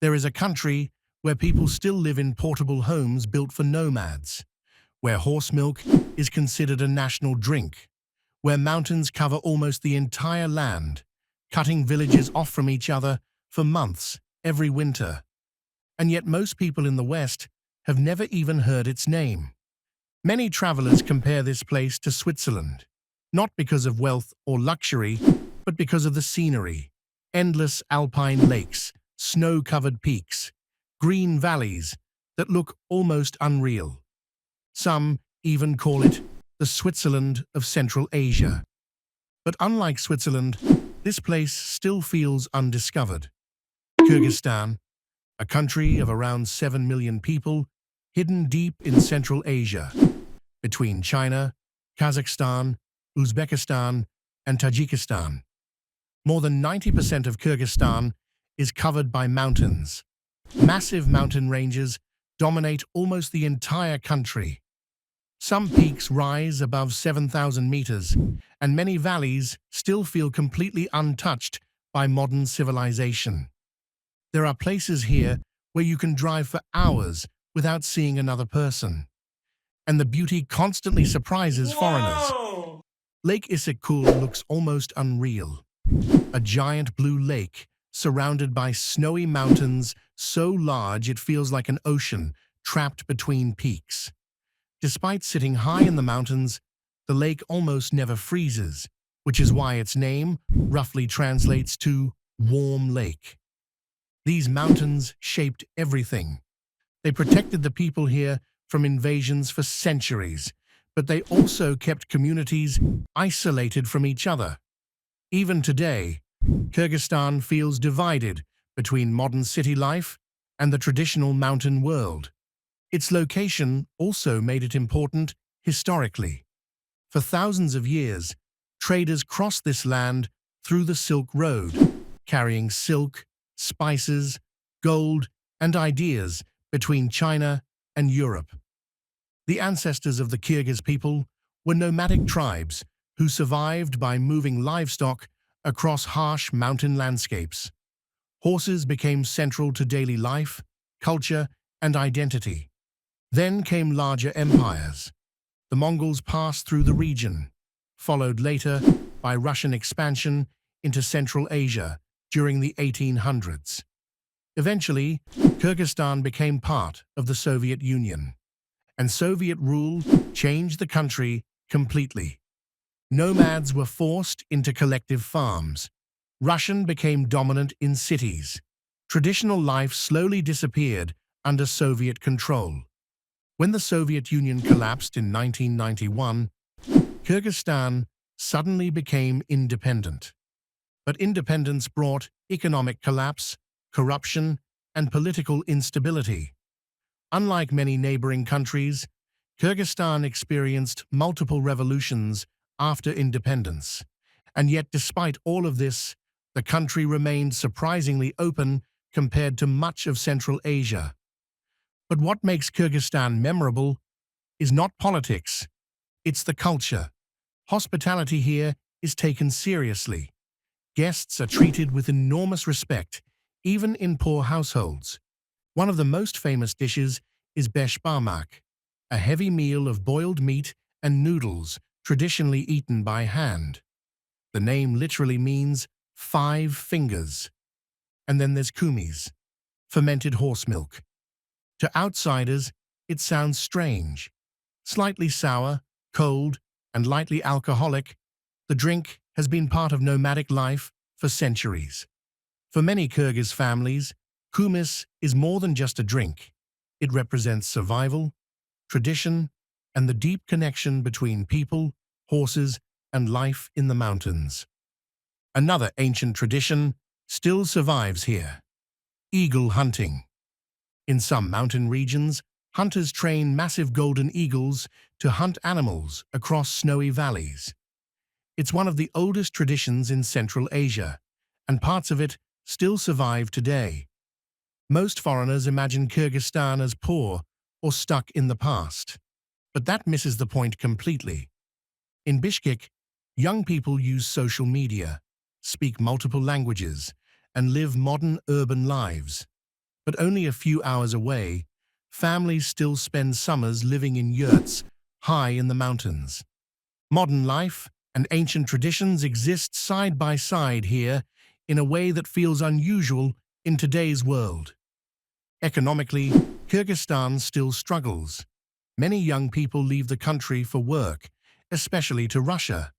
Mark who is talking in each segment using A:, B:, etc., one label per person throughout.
A: There is a country where people still live in portable homes built for nomads, where horse milk is considered a national drink, where mountains cover almost the entire land, cutting villages off from each other for months every winter. And yet most people in the West have never even heard its name. Many travelers compare this place to Switzerland, not because of wealth or luxury, but because of the scenery. Endless alpine lakes, snow-covered peaks, green valleys that look almost unreal. Some even call it the Switzerland of Central Asia. But unlike Switzerland, this place still feels undiscovered. Kyrgyzstan, a country of around 7 million people, hidden deep in Central Asia, between China, Kazakhstan, Uzbekistan, and Tajikistan. More than 90% of Kyrgyzstan is covered by mountains. Massive mountain ranges dominate almost the entire country. Some peaks rise above 7,000 meters, and many valleys still feel completely untouched by modern civilization. There are places here where you can drive for hours without seeing another person, and the beauty constantly surprises foreigners. Lake Issyk-Kul looks almost unreal. A giant blue lake surrounded by snowy mountains so large it feels like an ocean trapped between peaks. Despite sitting high in the mountains, the lake almost never freezes, which is why its name roughly translates to warm lake. These mountains shaped everything. They protected the people here from invasions for centuries, but they also kept communities isolated from each other. Even today, Kyrgyzstan feels divided between modern city life and the traditional mountain world. Its location also made it important historically. For thousands of years, traders crossed this land through the Silk Road, carrying silk, spices, gold, and ideas between China and Europe. The ancestors of the Kyrgyz people were nomadic tribes who survived by moving livestock across harsh mountain landscapes. Horses became central to daily life, culture, and identity. Then came larger empires. The Mongols passed through the region, followed later by Russian expansion into Central Asia during the 1800s. Eventually, Kyrgyzstan became part of the Soviet Union, and Soviet rule changed the country completely. Nomads were forced into collective farms. Russian became dominant in cities. Traditional life slowly disappeared under Soviet control. When the Soviet Union collapsed in 1991, Kyrgyzstan suddenly became independent. But independence brought economic collapse, corruption, and political instability. Unlike many neighboring countries, Kyrgyzstan experienced multiple revolutions after independence. And yet, despite all of this, the country remained surprisingly open compared to much of Central Asia. But what makes Kyrgyzstan memorable is not politics, it's the culture. Hospitality here is taken seriously. Guests are treated with enormous respect, even in poor households. One of the most famous dishes is beshbarmak, a heavy meal of boiled meat and noodles traditionally eaten by hand. The name literally means 5 fingers. And then there's kumis, fermented horse milk. To outsiders, it sounds strange. Slightly sour, cold, and lightly alcoholic, the drink has been part of nomadic life for centuries. For many Kyrgyz families, kumis is more than just a drink. It represents survival, tradition, and the deep connection between people, horses, and life in the mountains. Another ancient tradition still survives here: eagle hunting. In some mountain regions, hunters train massive golden eagles to hunt animals across snowy valleys. It's one of the oldest traditions in Central Asia, and parts of it still survive today. Most foreigners imagine Kyrgyzstan as poor or stuck in the past, but that misses the point completely. In Bishkek, young people use social media, speak multiple languages, and live modern urban lives. but only a few hours away, families still spend summers living in yurts high in the mountains. Modern life and ancient traditions exist side by side here in a way that feels unusual in today's world. Economically, Kyrgyzstan still struggles. Many young people leave the country for work, especially to Russia.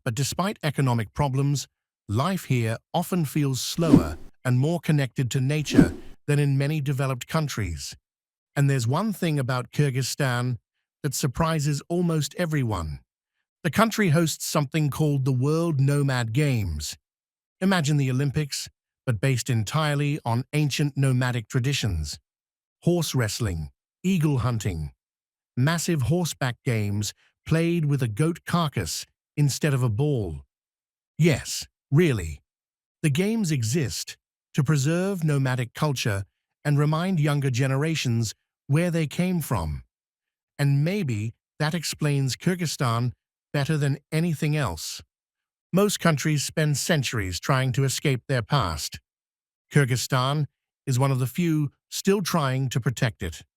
A: But despite economic problems, life here often feels slower and more connected to nature than in many developed countries. And there's one thing about Kyrgyzstan that surprises almost everyone. The country hosts something called the World Nomad Games. Imagine the Olympics, but based entirely on ancient nomadic traditions. Horse wrestling, eagle hunting, massive horseback games played with a goat carcass instead of a ball. Yes, really. The games exist to preserve nomadic culture and remind younger generations where they came from. And maybe that explains Kyrgyzstan better than anything else. Most countries spend centuries trying to escape their past. Kyrgyzstan is one of the few still trying to protect it.